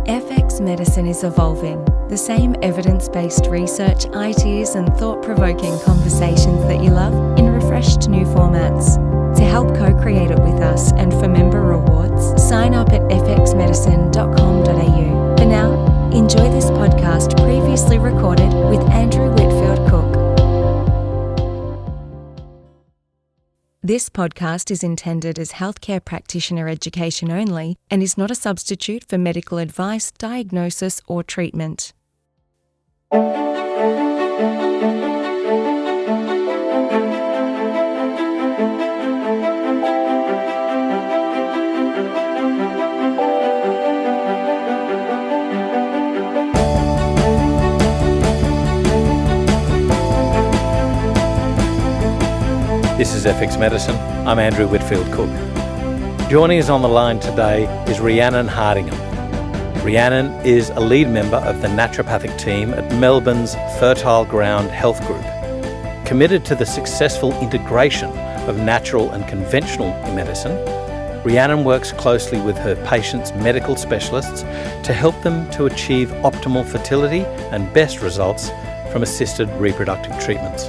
FX medicine is evolving. The same evidence-based research, ideas and thought-provoking conversations that you love in refreshed new formats. To help co-create it with us and for member rewards, sign up at fxmedicine.com.au. For now, enjoy this podcast previously recorded with Andrew Whitfield Cook. This podcast is intended as healthcare practitioner education only and is not a substitute for medical advice, diagnosis, or treatment. This is FX Medicine. I'm Andrew Whitfield Cook. Joining us on the line today is Rhiannon Hardingham. Rhiannon is a lead member of the naturopathic team at Melbourne's Fertile Ground Health Group. Committed to the successful integration of natural and conventional medicine, Rhiannon works closely with her patients' medical specialists to help them to achieve optimal fertility and best results from assisted reproductive treatments.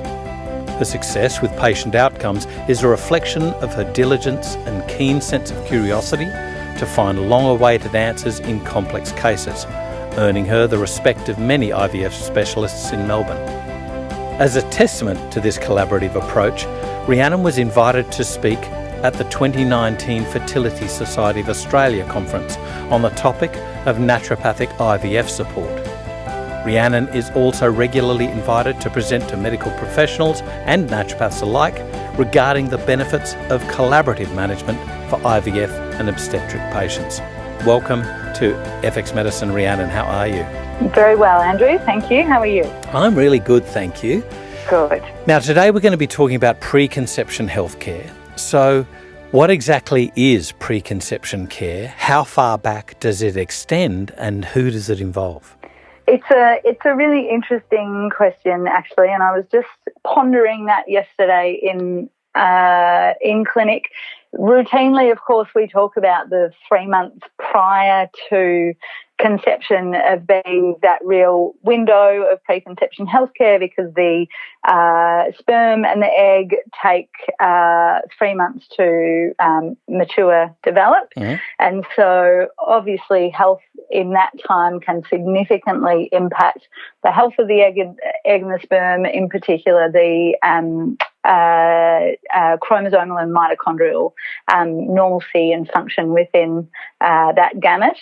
Her success with patient outcomes is a reflection of her diligence and keen sense of curiosity to find long-awaited answers in complex cases, earning her the respect of many IVF specialists in Melbourne. As a testament to this collaborative approach, Rhiannon was invited to speak at the 2019 Fertility Society of Australia conference on the topic of naturopathic IVF support. Rhiannon is also regularly invited to present to medical professionals and naturopaths alike regarding the benefits of collaborative management for IVF and obstetric patients. Welcome to FX Medicine, Rhiannon. How are you? Very well, Andrew. Thank you. How are you? I'm really good, thank you. Good. Now, today we're going to be talking about preconception healthcare. So, what exactly is preconception care? How far back does it extend and who does it involve? It's a really interesting question, actually, and I was just pondering that yesterday in clinic. Routinely, of course, we talk about the 3 months prior to conception of being that real window of preconception healthcare because the sperm and the egg take 3 months to mature, develop. Mm-hmm. And so obviously health in that time can significantly impact the health of the egg and the sperm, in particular the chromosomal and mitochondrial normalcy and function within that gamete.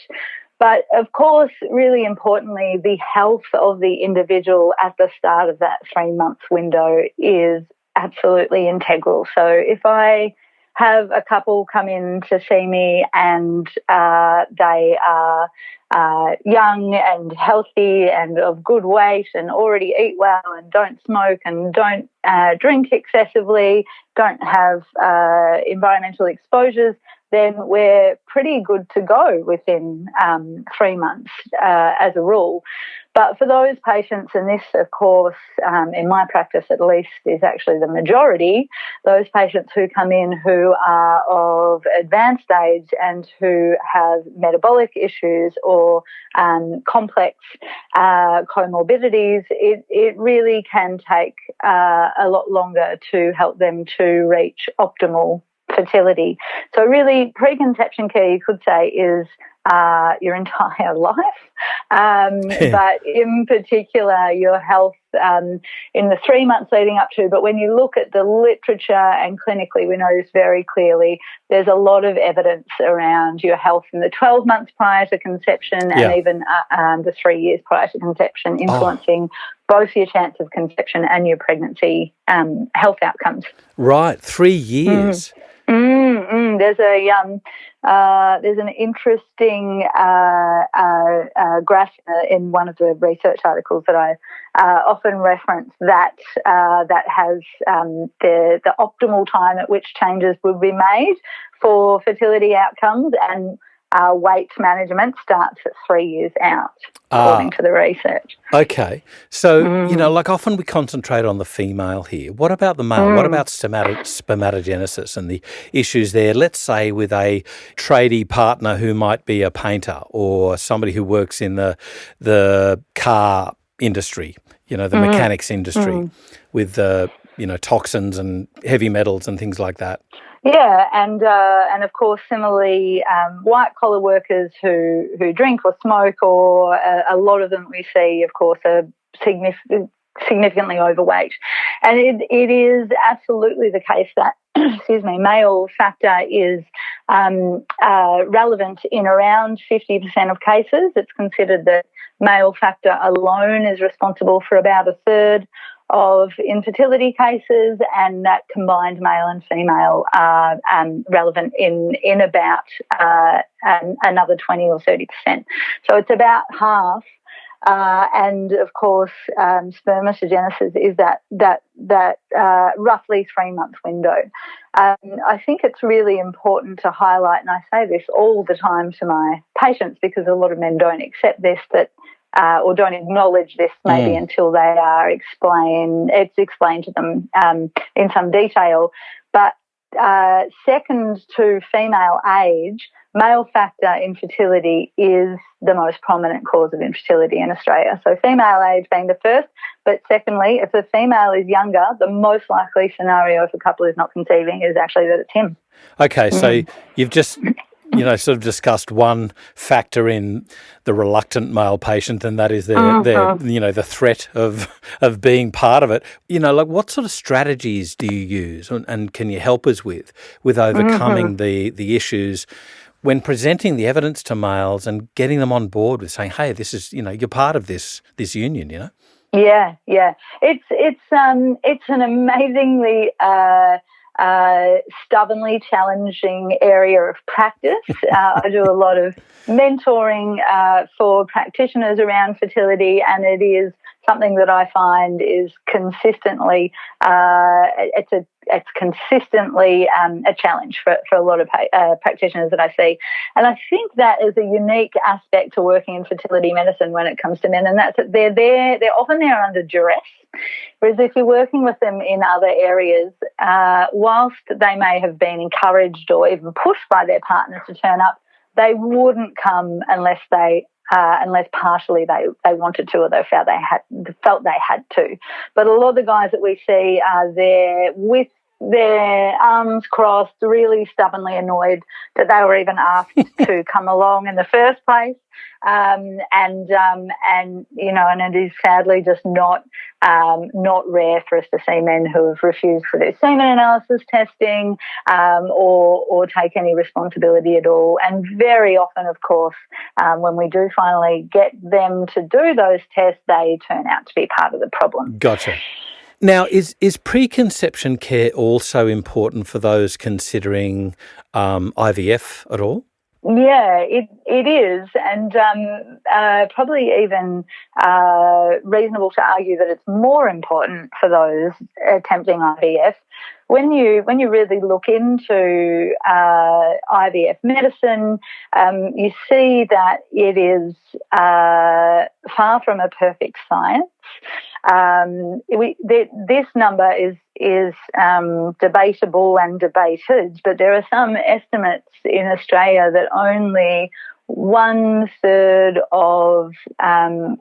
But, of course, really importantly, the health of the individual at the start of that 3 month window is absolutely integral. So if I have a couple come in to see me and they are young and healthy and of good weight and already eat well and don't smoke and don't drink excessively, don't have environmental exposures, then we're pretty good to go within 3 months as a rule. But for those patients, and this, of course, in my practice at least, is actually the majority, those patients who come in who are of advanced age and who have metabolic issues or complex comorbidities, it really can take a lot longer to help them to reach optimal fertility. So really, preconception care, you could say, is your entire life, but in particular your health in the 3 months leading up to. But when you look at the literature and clinically, we know this very clearly, there's a lot of evidence around your health in the 12 months prior to conception and even the 3 years prior to conception, influencing both your chance of conception and your pregnancy health outcomes. Right, 3 years. There's an interesting graph in one of the research articles that I often reference that has the optimal time at which changes would be made for fertility outcomes, and weight management starts at 3 years out, according to the research. Okay. So, like often we concentrate on the female here. What about the male? What about spermatogenesis and the issues there? Let's say with a tradie partner who might be a painter or somebody who works in the car industry, the mechanics industry with toxins and heavy metals and things like that. Yeah, and of course, similarly, white collar workers who drink or smoke, or a lot of them we see, of course, are significantly overweight, and it is absolutely the case that male factor is relevant in around 50% of cases. It's considered that male factor alone is responsible for about a third of infertility cases, and that combined male and female are relevant in about another 20 or 30%. So it's about half. And of course, spermatogenesis is that roughly 3-month window. I think it's really important to highlight, and I say this all the time to my patients because a lot of men don't accept this, or don't acknowledge this maybe until they are explained to them in some detail. But second to female age, male factor infertility is the most prominent cause of infertility in Australia. So female age being the first, but secondly, if the female is younger, the most likely scenario if a couple is not conceiving is actually that it's him. Okay, so you've just sort of discussed one factor in the reluctant male patient, and that is their the threat of being part of it. Like what sort of strategies do you use, and can you help us with overcoming the issues when presenting the evidence to males and getting them on board with saying, hey, this is you're part of this union, Yeah. It's an amazingly stubbornly challenging area of practice. I do a lot of mentoring for practitioners around fertility, and it is something that I find is consistently it's consistently a challenge for a lot of practitioners that I see. And I think that is a unique aspect to working in fertility medicine when it comes to men, and that's that they're often there under duress. Whereas if you're working with them in other areas, whilst they may have been encouraged or even pushed by their partner to turn up, they wouldn't come unless partially they wanted to, or they felt they had to. But a lot of the guys that we see are there with their arms crossed, really stubbornly annoyed that they were even asked to come along in the first place. And it is sadly just not rare for us to see men who have refused to do semen analysis testing, or take any responsibility at all. And very often, of course, when we do finally get them to do those tests, they turn out to be part of the problem. Gotcha. Now, is preconception care also important for those considering IVF at all? Yeah, it is, and probably even reasonable to argue that it's more important for those attempting IVF. When you really look into IVF medicine, you see that it is far from a perfect science. This number is debatable and debated, but there are some estimates in Australia that only 1/3 of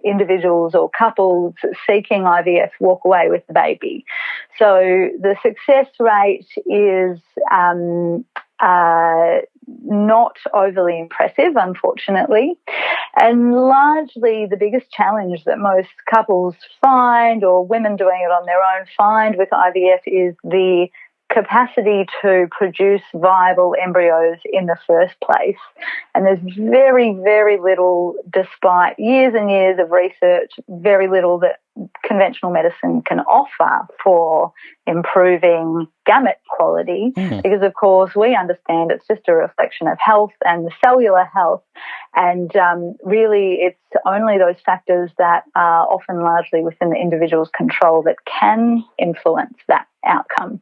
individuals or couples seeking IVF walk away with the baby. So the success rate is not overly impressive, unfortunately. And largely the biggest challenge that most couples find, or women doing it on their own find with IVF, is the capacity to produce viable embryos in the first place. And there's very, very little, despite years and years of research, very little that conventional medicine can offer for improving gamete quality, because, of course, we understand it's just a reflection of health and the cellular health. And really it's only those factors that are often largely within the individual's control that can influence that outcome.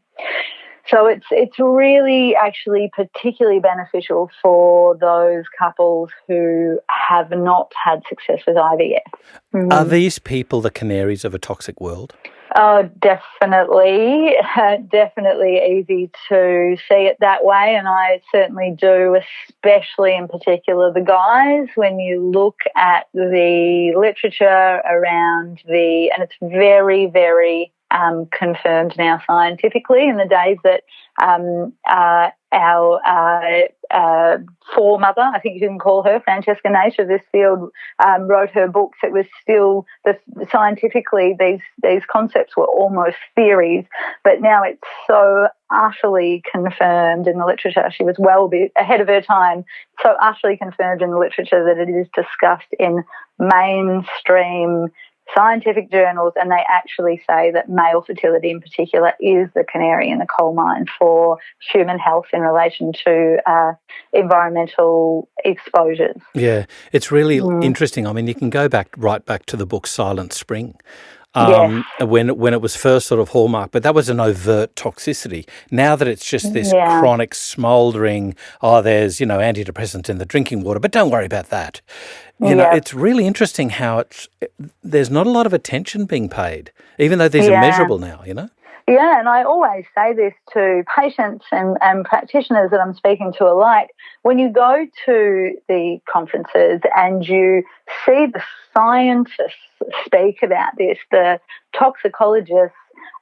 So it's really actually particularly beneficial for those couples who have not had success with IVF. Are these people the canaries of a toxic world? Oh, definitely. Definitely easy to see it that way, and I certainly do, especially in particular the guys. When you look at the literature around and it's very, very confirmed now scientifically. In the days that our foremother, I think you can call her, Francesca Nash of this field, wrote her books, it was still scientifically these concepts were almost theories, but now it's so utterly confirmed in the literature. She was well ahead of her time, so utterly confirmed in the literature that it is discussed in mainstream scientific journals, and they actually say that male fertility in particular is the canary in the coal mine for human health in relation to environmental exposures. Yeah, it's really interesting. I mean, you can go right back to the book Silent Spring. When it was first sort of hallmarked, but that was an overt toxicity. Now that it's just this chronic smouldering, there's, antidepressants in the drinking water, but don't worry about that. You know, it's really interesting how there's not a lot of attention being paid, even though these are measurable now, Yeah, and I always say this to patients and practitioners that I'm speaking to alike. When you go to the conferences and you see the scientists speak about this, the toxicologists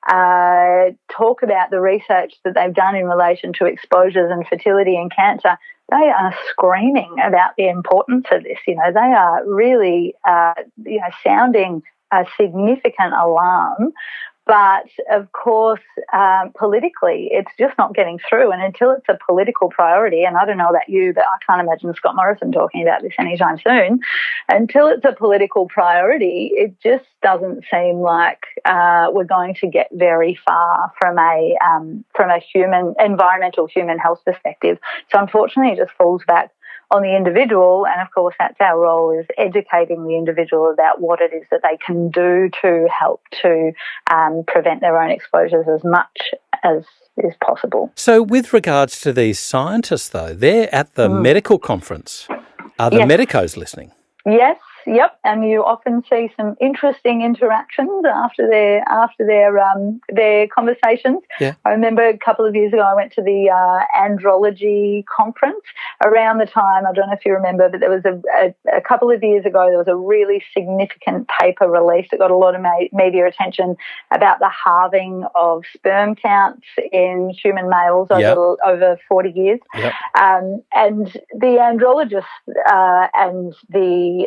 talk about the research that they've done in relation to exposures and fertility and cancer, they are screaming about the importance of this. They are really, sounding a significant alarm. But, of course, politically, it's just not getting through. And until it's a political priority, and I don't know about you, but I can't imagine Scott Morrison talking about this anytime soon, until it's a political priority, it just doesn't seem like we're going to get very far from a environmental human health perspective. So, unfortunately, it just falls back on the individual, and of course that's our role, is educating the individual about what it is that they can do to help to prevent their own exposures as much as is possible. So with regards to these scientists, though, they're at the medical conference. Are the medicos listening? Yes. Yep, and you often see some interesting interactions after their conversations. Yeah. I remember a couple of years ago I went to the andrology conference around the time, I don't know if you remember, but there was a couple of years ago there was a really significant paper released that got a lot of media attention about the halving of sperm counts in human males over 40 years. Yep. And the andrologists and the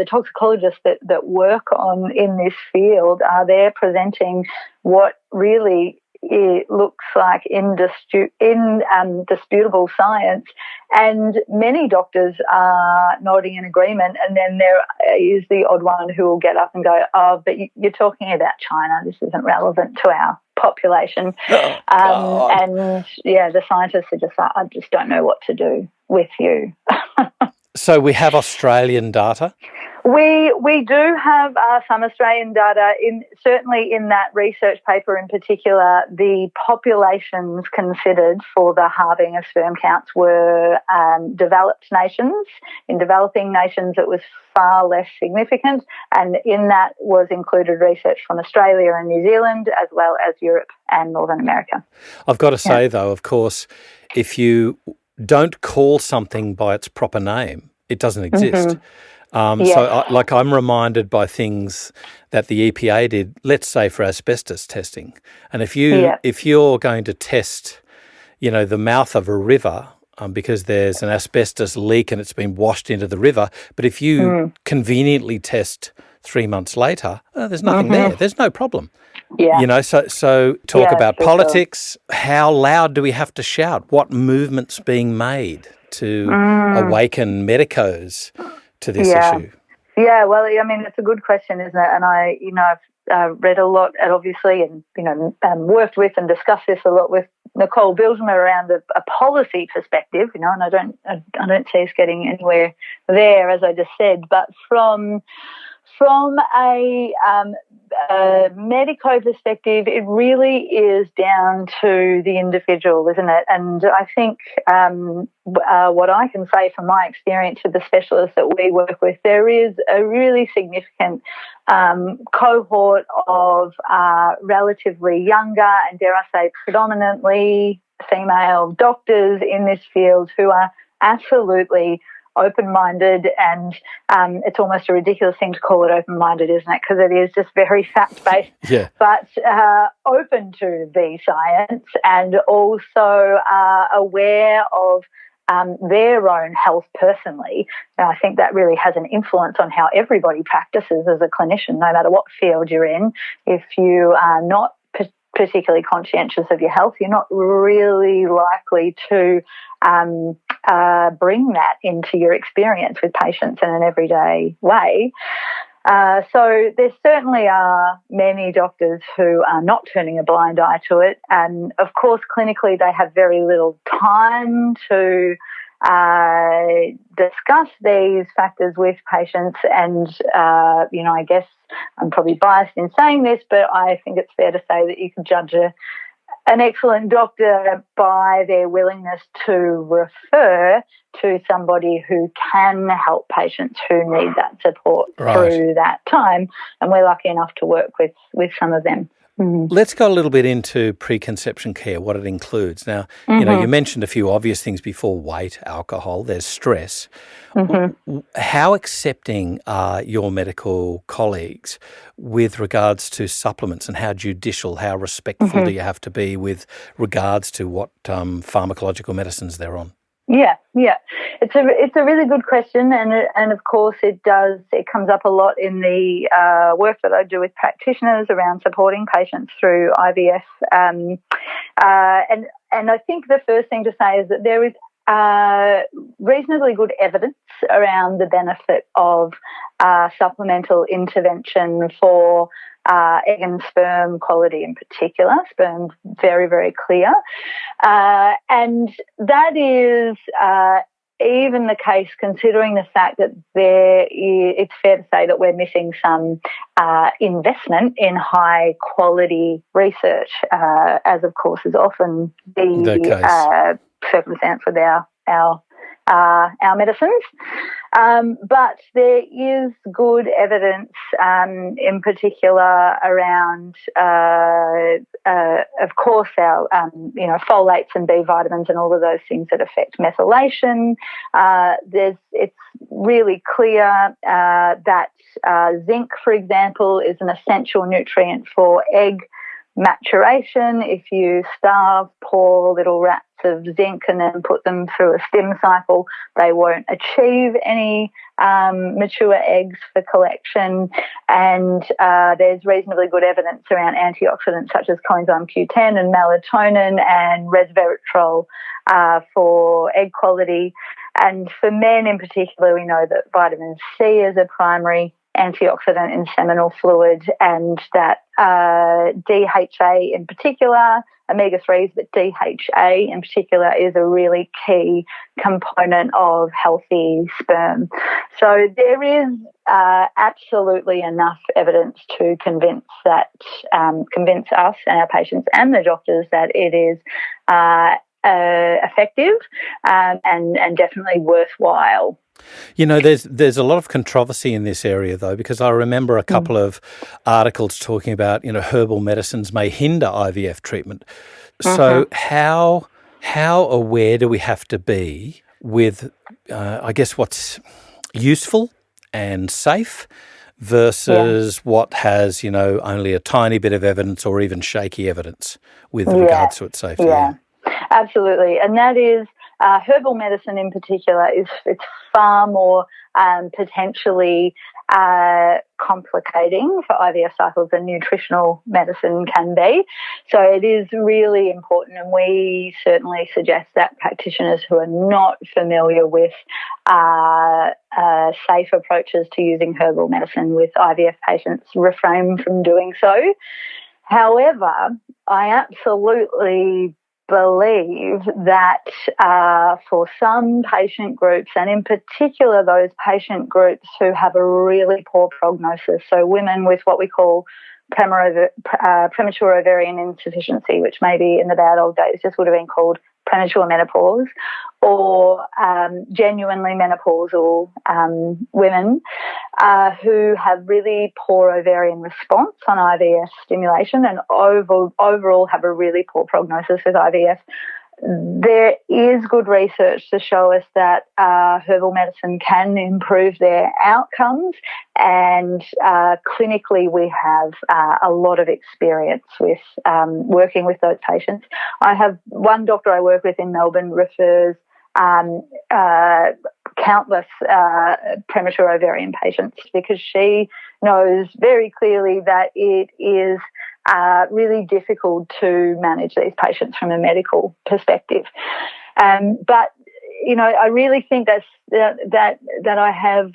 toxicologists that work in this field are there presenting what really it looks like indisputable science, and many doctors are nodding in agreement, and then there is the odd one who will get up and go, but you're talking about China, this isn't relevant to our population. And the scientists are just like, I just don't know what to do with you. So we have Australian data? We do have some Australian data. Certainly in that research paper in particular, the populations considered for the halving of sperm counts were developed nations. In developing nations, it was far less significant, and in that was included research from Australia and New Zealand, as well as Europe and Northern America. I've got to say, though, of course, if you don't call something by its proper name, it doesn't exist. Mm-hmm. So I'm reminded by things that the EPA did, let's say for asbestos testing. And if you're going to test, the mouth of a river because there's an asbestos leak and it's been washed into the river, but if you conveniently test 3 months later, there's nothing there. There's no problem. Yeah. So talk about politics. Sure. How loud do we have to shout? What movement's being made to awaken medicos to this issue? Yeah, well, I mean, it's a good question, isn't it? And I've read a lot, and obviously, and worked with and discussed this a lot with Nicole Bilsma around a policy perspective, and I don't see us getting anywhere there, as I just said. But from From a medico perspective, it really is down to the individual, isn't it? And I think what I can say from my experience with the specialists that we work with, there is a really significant cohort of relatively younger and, dare I say, predominantly female doctors in this field who are absolutely open-minded, and it's almost a ridiculous thing to call it open-minded, isn't it? Because it is just very fact-based, but open to the science, and also aware of their own health personally. Now, I think that really has an influence on how everybody practices as a clinician, no matter what field you're in. If you are not particularly conscientious of your health, you're not really likely to bring that into your experience with patients in an everyday way. So there certainly are many doctors who are not turning a blind eye to it. And, of course, clinically they have very little time to discuss these factors with patients. And, I guess I'm probably biased in saying this, but I think it's fair to say that you can judge an excellent doctor by their willingness to refer to somebody who can help patients who need that support through that time. And we're lucky enough to work with some of them. Mm-hmm. Let's go a little bit into preconception care, what it includes. Now, you mentioned a few obvious things before: weight, alcohol, there's stress. Mm-hmm. How accepting are your medical colleagues with regards to supplements, and how judicial, how respectful do you have to be with regards to what pharmacological medicines they're on? Yeah. It's a really good question, and of course it comes up a lot in the work that I do with practitioners around supporting patients through IVF. And I think the first thing to say is that there is reasonably good evidence around the benefit of supplemental intervention for egg and sperm quality in particular. Sperm, very, very clear. And that is even the case considering the fact that it's fair to say that we're missing some investment in high quality research, as of course is often the circumstance with our medicines. But there is good evidence, in particular around, of course, our, folates and B vitamins and all of those things that affect methylation. It's really clear that zinc, for example, is an essential nutrient for egg maturation. If you starve poor little rats of zinc and then put them through a stim cycle, they won't achieve any mature eggs for collection. And there's reasonably good evidence around antioxidants such as coenzyme Q10 and melatonin and resveratrol for egg quality. And for men in particular, we know that vitamin C is a primary antioxidant in seminal fluid, and that DHA in particular, omega-3s, but DHA in particular is a really key component of healthy sperm. So there is absolutely enough evidence to convince us and our patients and the doctors that it is effective and definitely worthwhile. There's a lot of controversy in this area, though, because I remember a couple of articles talking about, herbal medicines may hinder IVF treatment. So how aware do we have to be with, I guess, what's useful and safe versus what has, only a tiny bit of evidence or even shaky evidence with regards to its safety? Yeah, absolutely. And that is herbal medicine in particular it's far more potentially complicating for IVF cycles than nutritional medicine can be. So it is really important, and we certainly suggest that practitioners who are not familiar with safe approaches to using herbal medicine with IVF patients refrain from doing so. However, I absolutely believe that for some patient groups, and in particular those patient groups who have a really poor prognosis, so women with what we call premature ovarian insufficiency, which maybe in the bad old days just would have been called premature menopause, or genuinely menopausal women who have really poor ovarian response on IVF stimulation and overall have a really poor prognosis with IVF. There is good research to show us that herbal medicine can improve their outcomes, and clinically we have a lot of experience with working with those patients. I have one doctor I work with in Melbourne refers countless premature ovarian patients because she knows very clearly that it is really difficult to manage these patients from a medical perspective. But you know, I really think that I have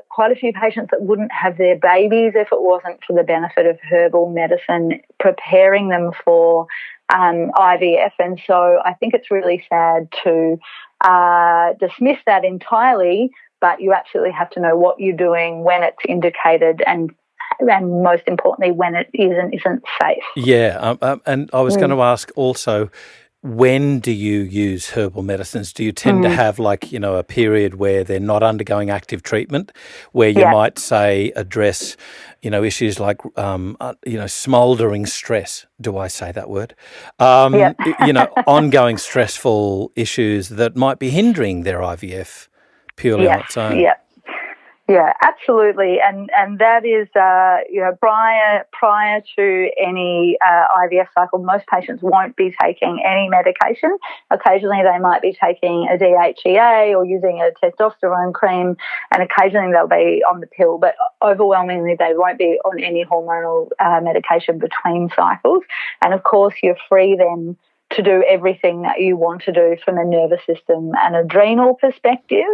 quite a few patients that wouldn't have their babies if it wasn't for the benefit of herbal medicine preparing them for IVF. And so I think it's really sad to dismiss that entirely, but you absolutely have to know what you're doing, when it's indicated, and most importantly, when it isn't safe. Yeah, and I was going to ask also, when do you use herbal medicines? Do you tend to have a period where they're not undergoing active treatment, where you might say address, issues like, smouldering stress? Do I say that word? Ongoing stressful issues that might be hindering their IVF purely on its own. Yeah, absolutely, and that is prior to any IVF cycle, most patients won't be taking any medication. Occasionally, they might be taking a DHEA or using a testosterone cream, and occasionally they'll be on the pill. But overwhelmingly, they won't be on any hormonal medication between cycles. And of course, you're free then to do everything that you want to do from a nervous system and adrenal perspective.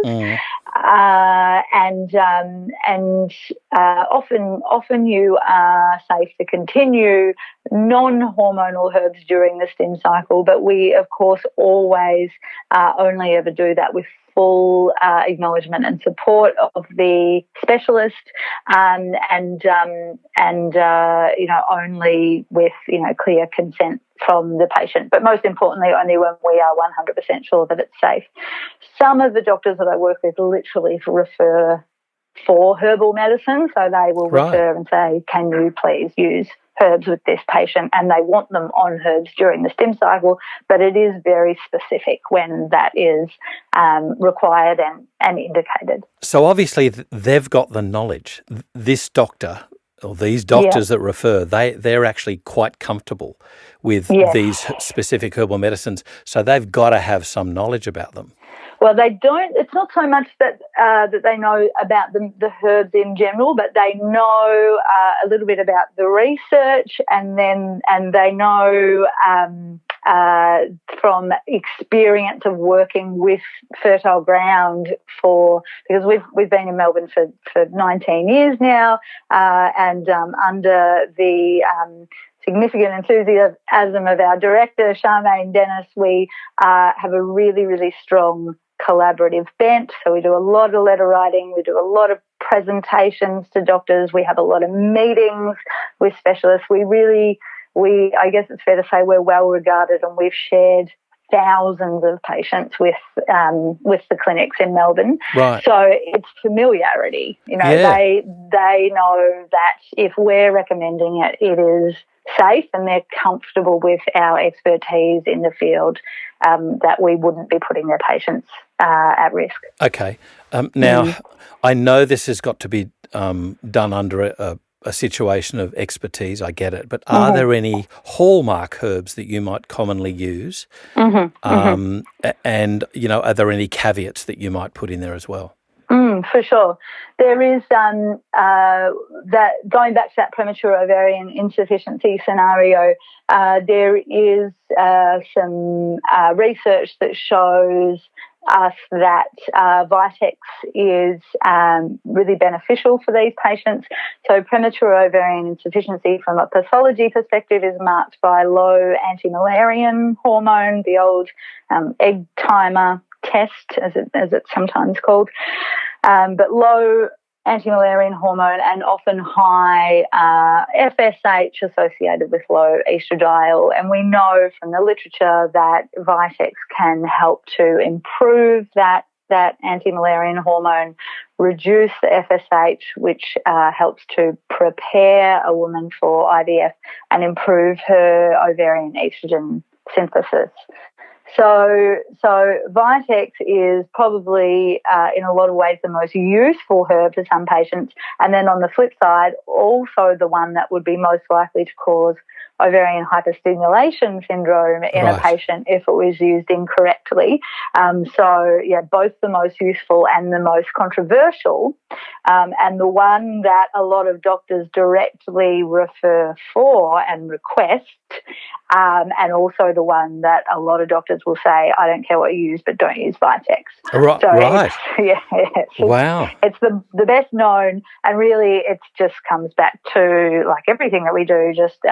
Often you are safe to continue non-hormonal herbs during the stim cycle, but we, of course, always only ever do that with full acknowledgement and support of the specialist, only with clear consent from the patient, but most importantly, only when we are 100% sure that it's safe. Some of the doctors that I work with literally refer for herbal medicine, so they will refer and say, "Can you please use herbs with this patient?" And they want them on herbs during the stim cycle, but it is very specific when that is required and indicated. So obviously they've got the knowledge. This doctor or these doctors that refer, they're actually quite comfortable with these specific herbal medicines, so they've got to have some knowledge about them. Well, they don't. It's not so much that they know about the herbs in general, but they know a little bit about the research, and they know from experience of working with fertile ground because we've been in Melbourne for 19 years now, and under the significant enthusiasm of our director, Charmaine Dennis, we have a really, really strong collaborative bent. So we do a lot of letter writing, we do a lot of presentations to doctors, we have a lot of meetings with specialists. I guess it's fair to say we're well regarded, and we've shared thousands of patients with the clinics in Melbourne. Right. So it's familiarity. They know that if we're recommending it, it is safe, and they're comfortable with our expertise in the field, that we wouldn't be putting their patients at risk. Okay. Now, I know this has got to be done under a situation of expertise, I get it, but are there any hallmark herbs that you might commonly use? And, are there any caveats that you might put in there as well? For sure. There is that going back to that premature ovarian insufficiency scenario, there is some research that shows us that Vitex is really beneficial for these patients. So premature ovarian insufficiency from a pathology perspective is marked by low anti-Müllerian hormone, the old egg timer test, as it's sometimes called, but low anti-Müllerian hormone and often high FSH associated with low estradiol. And we know from the literature that Vitex can help to improve that anti-Müllerian hormone, reduce the FSH, which helps to prepare a woman for IVF and improve her ovarian estrogen synthesis. So Vitex is probably, in a lot of ways, the most useful herb for some patients. And then on the flip side, also the one that would be most likely to cause ovarian hyperstimulation syndrome in a patient if it was used incorrectly. Both the most useful and the most controversial, and the one that a lot of doctors directly refer for and request, and also the one that a lot of doctors will say, I don't care what you use, but don't use Vitex. Right. So Right. Wow. It's the best known, and really it just comes back to, like everything that we do, just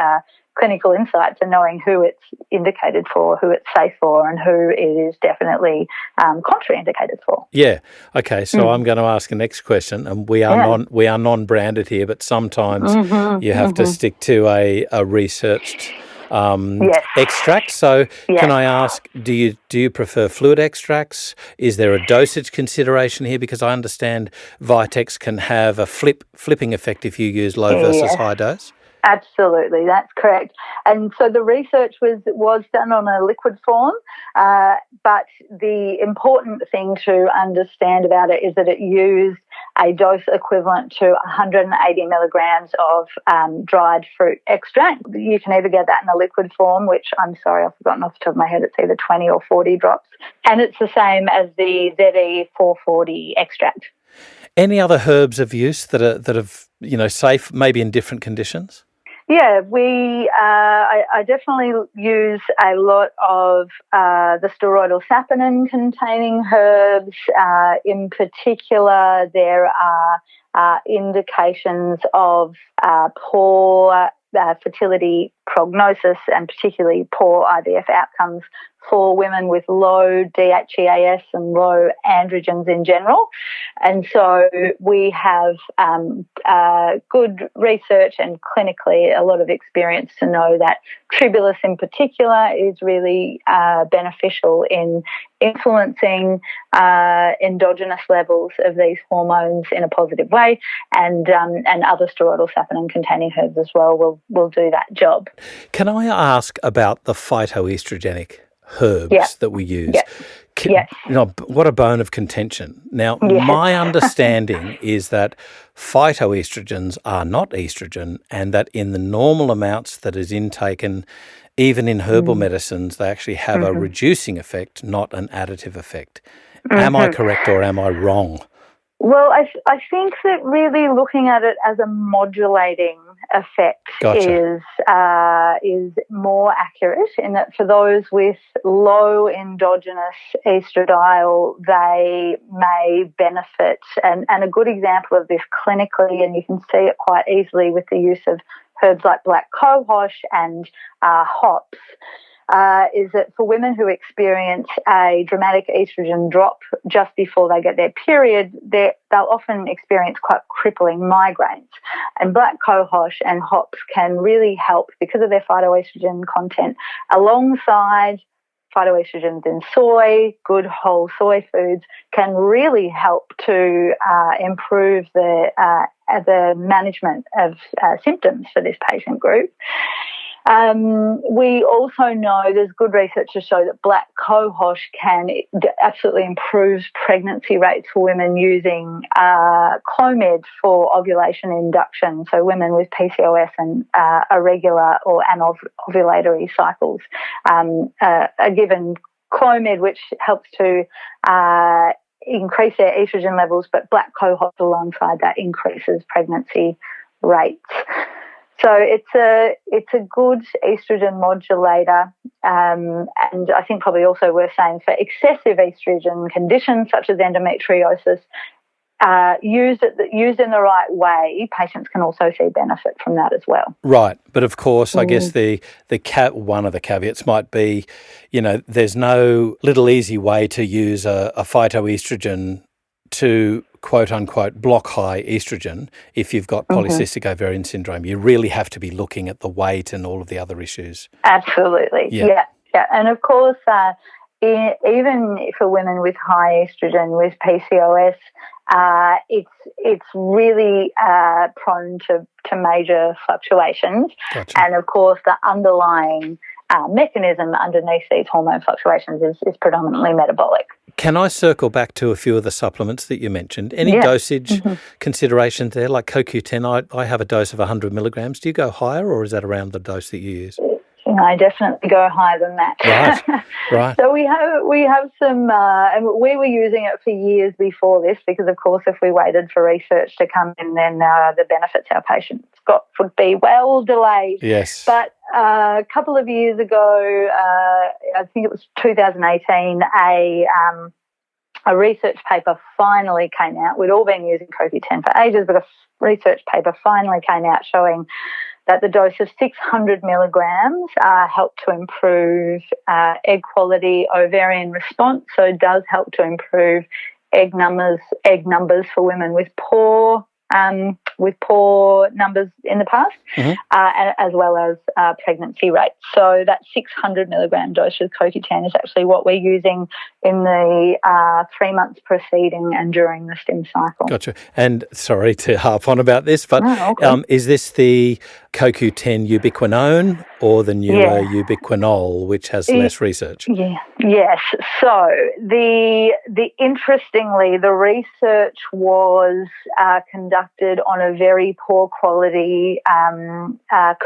clinical insights and knowing who it's indicated for, who it's safe for, and who it is definitely contraindicated for. Yeah. Okay. So I'm going to ask the next question, and we are non-branded here, but sometimes you have to stick to a researched extract. So can I ask, do you prefer fluid extracts? Is there a dosage consideration here? Because I understand Vitex can have a flipping effect if you use low versus high dose. Absolutely, that's correct. And so the research was done on a liquid form, but the important thing to understand about it is that it used a dose equivalent to 180 milligrams of dried fruit extract. You can either get that in a liquid form, which I'm sorry, I've forgotten off the top of my head, it's either 20 or 40 drops, and it's the same as the ZE440 extract. Any other herbs of use that are safe, maybe in different conditions? Yeah, I definitely use a lot of the steroidal saponin containing herbs. In particular, there are indications of poor fertility prognosis and particularly poor IVF outcomes for women with low DHEAS and low androgens in general. And so we have good research and clinically a lot of experience to know that tribulus in particular is really beneficial in influencing endogenous levels of these hormones in a positive way, and other steroidal saponin containing herbs as well will do that job. Can I ask about the phytoestrogenic herbs that we use? Yes. What a bone of contention. Now, my understanding is that phytoestrogens are not estrogen, and that in the normal amounts that is intaken, even in herbal medicines, they actually have a reducing effect, not an additive effect. Am I correct or am I wrong? Well, I think that really looking at it as a modulating effect is more accurate, in that for those with low endogenous estradiol, they may benefit. And a good example of this clinically, and you can see it quite easily with the use of herbs like black cohosh and hops, is that for women who experience a dramatic estrogen drop just before they get their period, they'll often experience quite crippling migraines. And black cohosh and hops can really help because of their phytoestrogen content, alongside phytoestrogens in soy, good whole soy foods, can really help to improve the management of symptoms for this patient group. We also know there's good research to show that black cohosh can absolutely improve pregnancy rates for women using Clomid for ovulation induction. So women with PCOS and irregular or anovulatory cycles are given Clomid, which helps to increase their estrogen levels, but black cohosh alongside that increases pregnancy rates. So it's a good estrogen modulator, and I think probably also worth saying for excessive estrogen conditions such as endometriosis, used in the right way, patients can also see benefit from that as well. Right, but of course, I guess one of the caveats might be, there's no little easy way to use a phytoestrogen to quote unquote block high estrogen if you've got polycystic ovarian syndrome. You really have to be looking at the weight and all of the other issues. Absolutely, yeah. And of course, even for women with high estrogen with PCOS, it's really prone to major fluctuations. Gotcha. And of course, the underlying mechanism underneath these hormone fluctuations is predominantly metabolic. Can I circle back to a few of the supplements that you mentioned? Any dosage considerations there? Like CoQ10, I have a dose of 100 milligrams. Do you go higher, or is that around the dose that you use? I definitely go higher than that. Right. So we have some, and we were using it for years before this, because of course if we waited for research to come in, then the benefits our patients got would be well delayed. Yes. But a couple of years ago, I think it was 2018, a research paper finally came out. We'd all been using CoQ10 for ages, but a research paper finally came out showing that the dose of 600 milligrams helped to improve egg quality, ovarian response. So it does help to improve egg numbers for women with poor numbers in the past, as well as pregnancy rates. So that 600 milligram dose of CoQ10 is actually what we're using in the 3 months preceding and during the stim cycle. Gotcha. And sorry to harp on about this, but is this the CoQ10 ubiquinone or the newer ubiquinol, which has less research? Yes. So interestingly, the research was conducted on a very poor quality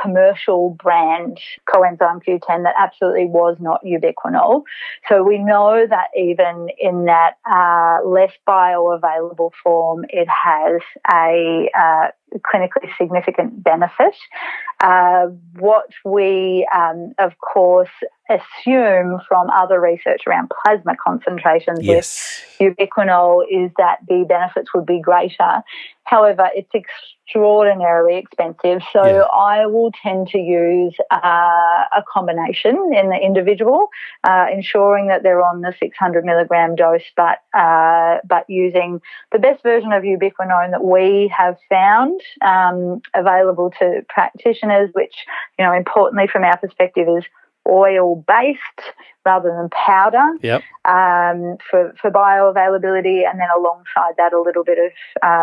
commercial brand coenzyme Q10 that absolutely was not ubiquinol. So we know that even in that less bioavailable form, it has a clinically significant benefit. What we, of course, assume from other research around plasma concentrations with ubiquinol is that the benefits would be greater. However, it's extraordinarily expensive, so I will tend to use a combination in the individual, ensuring that they're on the 600 milligram dose, but using the best version of ubiquinone that we have found available to practitioners, which, importantly from our perspective is oil-based rather than powder for bioavailability, and then alongside that a little bit of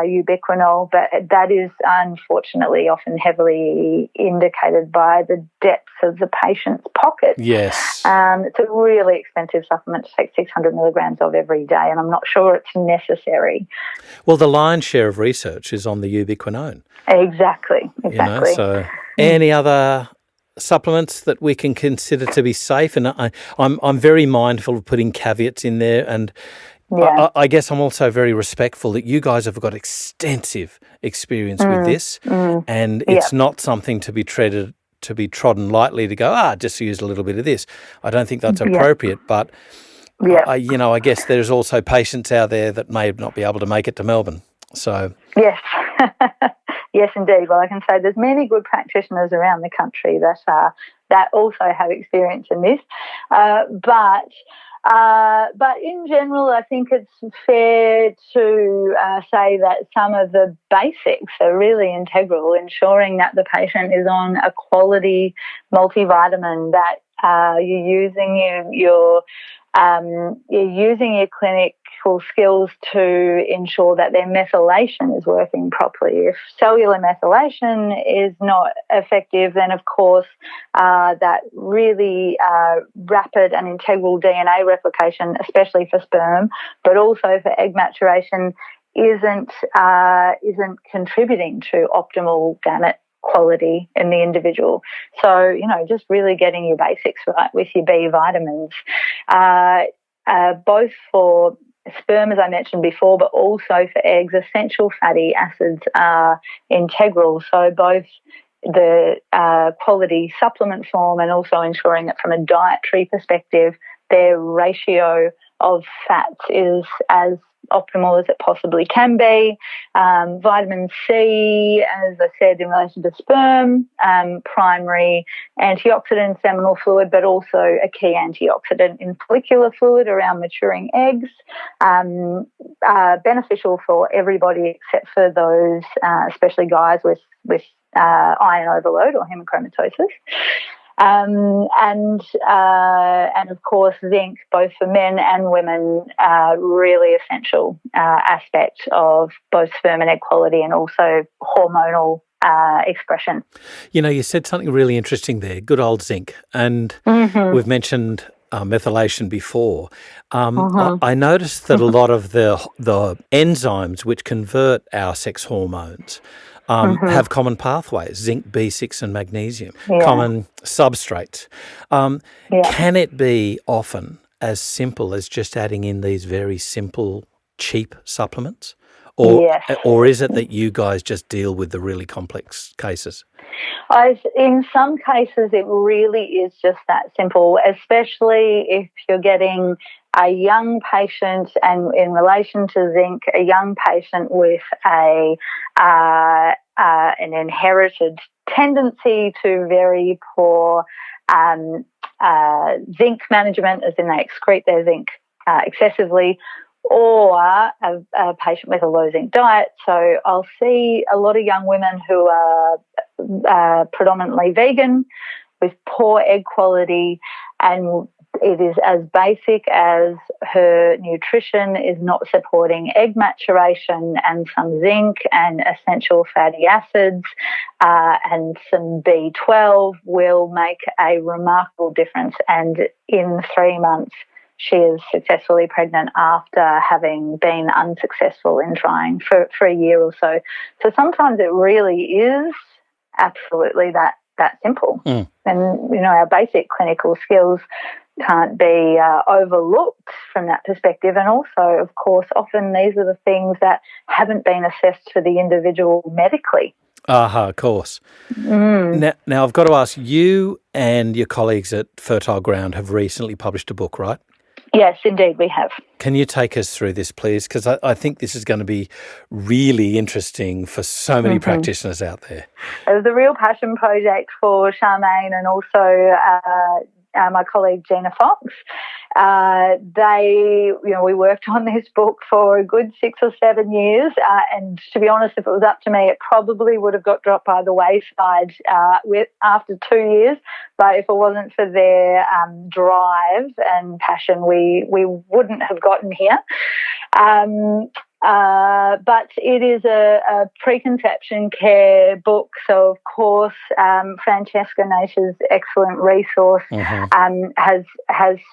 ubiquinol, but that is unfortunately often heavily indicated by the depths of the patient's pocket. Yes. It's a really expensive supplement to take 600 milligrams of every day, and I'm not sure it's necessary. Well, the lion's share of research is on the ubiquinone. Exactly. So any other supplements that we can consider to be safe? And I'm very mindful of putting caveats in there, and I guess I'm also very respectful that you guys have got extensive experience with this, and it's not something to be trodden lightly to go, just use a little bit of this. I don't think that's appropriate, but I guess there's also patients out there that may not be able to make it to Melbourne. So yes. Yes, indeed. Well, I can say there's many good practitioners around the country that also have experience in this. But in general, I think it's fair to say that some of the basics are really integral, ensuring that the patient is on a quality multivitamin, that you're using your clinical skills to ensure that their methylation is working properly. If cellular methylation is not effective, then of course that really rapid and integral DNA replication, especially for sperm, but also for egg maturation, isn't contributing to optimal gamete quality in the individual. So, just really getting your basics right with your B vitamins, both for sperm, as I mentioned before, but also for eggs. Essential fatty acids are integral. So both the quality supplement form, and also ensuring that from a dietary perspective, their ratio of fats is as optimal as it possibly can be. Vitamin C, as I said, in relation to sperm, primary antioxidant in seminal fluid, but also a key antioxidant in follicular fluid around maturing eggs. Beneficial for everybody except for those, especially guys with iron overload or hemochromatosis. And of course, zinc, both for men and women, really essential aspect of both sperm and egg quality, and also hormonal expression. You know, you said something really interesting there, good old zinc. And we've mentioned methylation before. I noticed that a lot of the enzymes which convert our sex hormones have common pathways, zinc, B6 and magnesium, common substrates. Can it be often as simple as just adding in these very simple, cheap supplements? Or is it that you guys just deal with the really complex cases? In some cases, it really is just that simple, especially if you're getting a young patient, and in relation to zinc, a young patient with an inherited tendency to very poor zinc management, as in they excrete their zinc excessively, or a patient with a low zinc diet. So I'll see a lot of young women who are predominantly vegan with poor egg quality, and it is as basic as her nutrition is not supporting egg maturation, and some zinc and essential fatty acids and some B12 will make a remarkable difference. And in 3 months, she is successfully pregnant after having been unsuccessful in trying for a year or so. So sometimes it really is absolutely that simple. And, you know, our basic clinical skills can't be overlooked from that perspective. And also, of course, often these are the things that haven't been assessed for the individual medically. Of course. Now, I've got to ask, you and your colleagues at Fertile Ground have recently published a book, right? Yes, indeed, we have. Can you take us through this, please? Because I think this is going to be really interesting for so many practitioners out there. It was a real passion project for Charmaine and also my colleague Gina Fox. We worked on this book for a good 6 or 7 years, and to be honest, if it was up to me, it probably would have got dropped by the wayside after 2 years. But if it wasn't for their drive and passion, we wouldn't have gotten here. But it is a preconception care book, so of course Francesca Naish's excellent resource has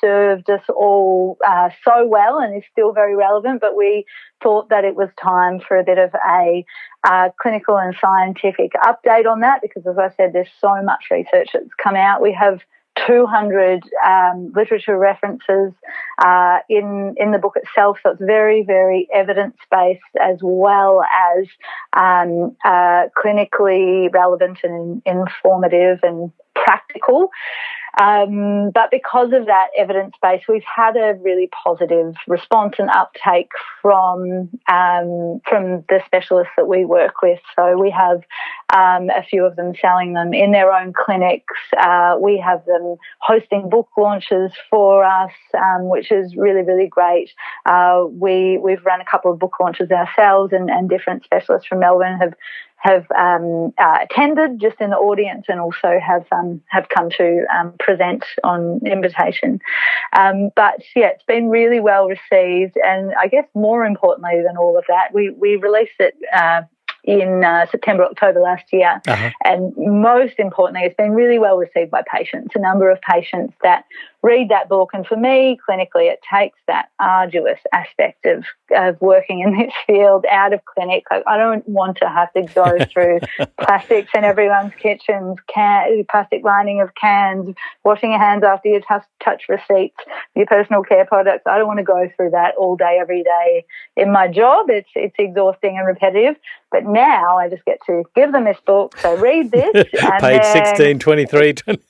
served us all so well and is still very relevant, but we thought that it was time for a bit of a clinical and scientific update on that, because as I said, there's so much research that's come out. We have 200 literature references in the book itself, so it's very, very evidence-based as well as clinically relevant and informative and practical. But because of that evidence base, we've had a really positive response and uptake from the specialists that we work with. So we have a few of them selling them in their own clinics. We have them hosting book launches for us, which is really, really great. We've run a couple of book launches ourselves, and different specialists from Melbourne have attended just in the audience, and also have come to present on invitation. But yeah, it's been really well received, and I guess more importantly than all of that, we released it in September, October last year, and most importantly, it's been really well received by patients. A number of patients that read that book. And for me, clinically, it takes that arduous aspect of working in this field out of clinic. I don't want to have to go through plastics in everyone's kitchens, plastic lining of cans, washing your hands after you touch receipts, your personal care products. I don't want to go through that all day, every day in my job. It's exhausting and repetitive. But now I just get to give them this book. So read this. And Page 16, 23, 20.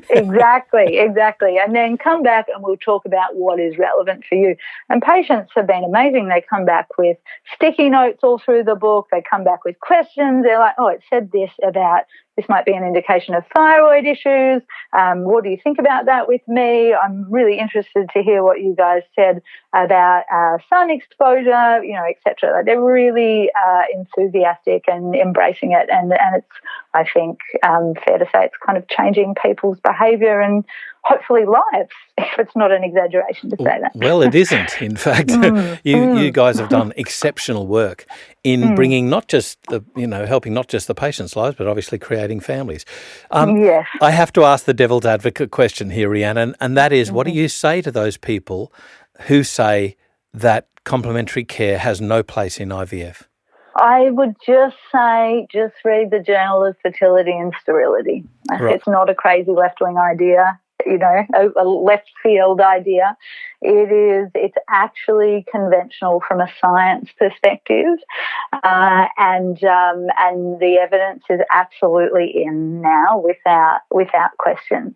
Exactly. And then come back and we'll talk about what is relevant for you. And patients have been amazing. They come back with sticky notes all through the book. They come back with questions. They're like, oh, it said this about, this might be an indication of thyroid issues. What do you think about that with me? I'm really interested to hear what you guys said about sun exposure, et cetera. They're really enthusiastic and embracing it. And it's, I think, fair to say it's kind of changing people's behaviour and hopefully lives, if it's not an exaggeration to say that. Well, it isn't, in fact. You guys have done exceptional work in bringing not just helping not just the patients' lives, but obviously creating families. Yes. I have to ask the devil's advocate question here, Rhiannon, and that is, what do you say to those people who say that complementary care has no place in IVF? I would just say, just read the Journal of Fertility and Sterility. Right. It's not a crazy left-wing idea, a left field idea. It's actually conventional from a science perspective, and the evidence is absolutely in now without question.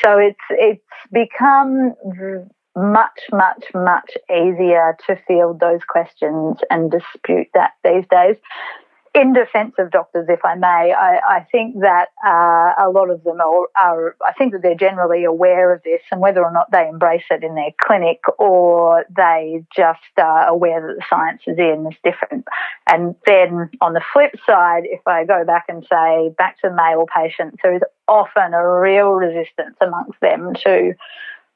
So it's become much, much, much easier to field those questions and dispute that these days. In defence of doctors, if I may, I think that a lot of them are, I think that they're generally aware of this, and whether or not they embrace it in their clinic or they just are aware that the science is in is different. And then on the flip side, if I go back and say back to male patients, there is often a real resistance amongst them to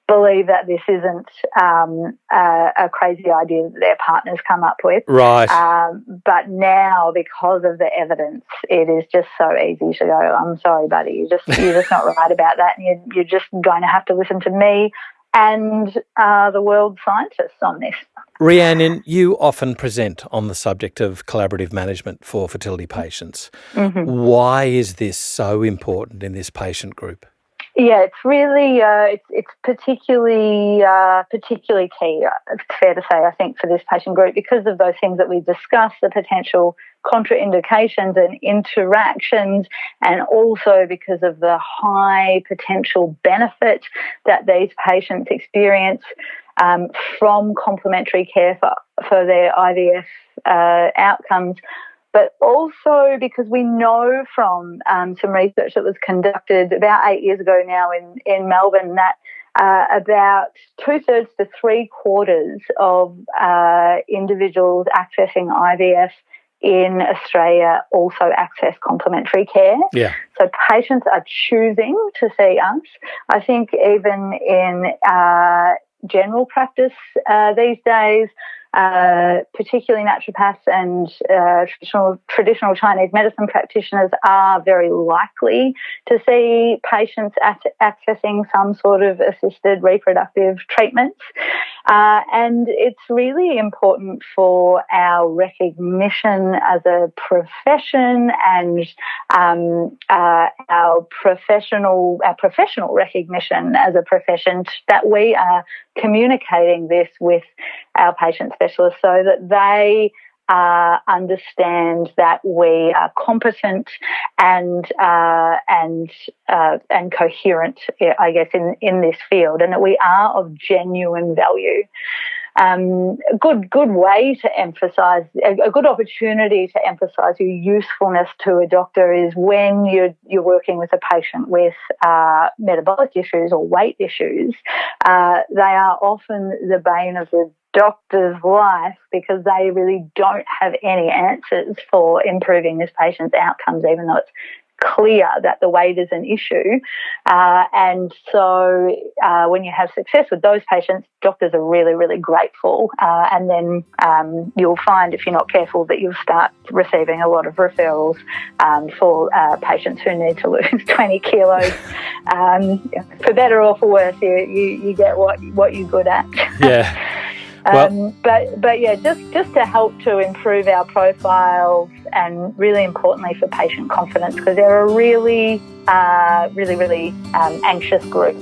believe that this isn't a crazy idea that their partners come up with. Right. But now, because of the evidence, it is just so easy to go, I'm sorry, buddy, you're just not right about that, and you're just going to have to listen to me and the world scientists on this. Rhiannon, you often present on the subject of collaborative management for fertility patients. Mm-hmm. Why is this so important in this patient group? Yeah, it's really it's particularly key. It's fair to say, I think, for this patient group because of those things that we've discussed, the potential contraindications and interactions, and also because of the high potential benefit that these patients experience from complementary care for their IVF outcomes. But also because we know from some research that was conducted about 8 years ago now in Melbourne that about 2/3 to 3/4 of individuals accessing IVF in Australia also access complementary care. Yeah. So patients are choosing to see us. I think even in general practice these days, particularly naturopaths and traditional Chinese medicine practitioners are very likely to see patients accessing some sort of assisted reproductive treatments. And it's really important for our recognition as a profession and our professional recognition as a profession that we are communicating this with our patient specialists so that they understand that we are competent and coherent, I guess, in this field, and that we are of genuine value. A good way to emphasise, a good opportunity to emphasise your usefulness to a doctor is when you're working with a patient with metabolic issues or weight issues. They are often the bane of the doctor's life because they really don't have any answers for improving this patient's outcomes, even though it's clear that the weight is an issue. And so when you have success with those patients, doctors are really, really grateful. And then you'll find, if you're not careful, that you'll start receiving a lot of referrals for patients who need to lose 20 kilos. For better or for worse, you get what you're good at. Yeah. But yeah, just to help to improve our profiles, and really importantly for patient confidence, because they're a really anxious group.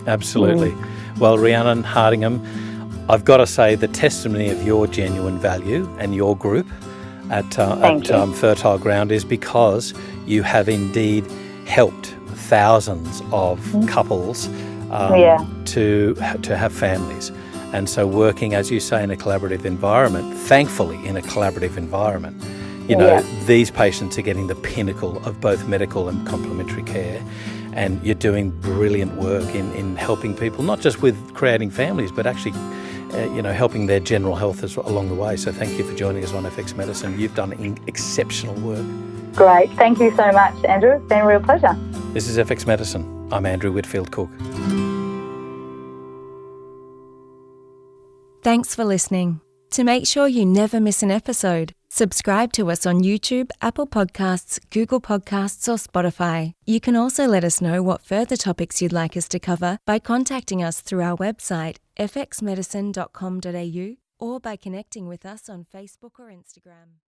Absolutely. Well, Rhiannon Hardingham, I've got to say the testimony of your genuine value and your group at Fertile Ground is because you have indeed helped thousands of couples to have families. And so working, as you say, in a collaborative environment, thankfully in a collaborative environment, these patients are getting the pinnacle of both medical and complementary care. And you're doing brilliant work in helping people, not just with creating families, but actually, helping their general health along the way. So thank you for joining us on FX Medicine. You've done exceptional work. Great. Thank you so much, Andrew. It's been a real pleasure. This is FX Medicine. I'm Andrew Whitfield Cook. Thanks for listening. To make sure you never miss an episode, subscribe to us on YouTube, Apple Podcasts, Google Podcasts, or Spotify. You can also let us know what further topics you'd like us to cover by contacting us through our website, fxmedicine.com.au, or by connecting with us on Facebook or Instagram.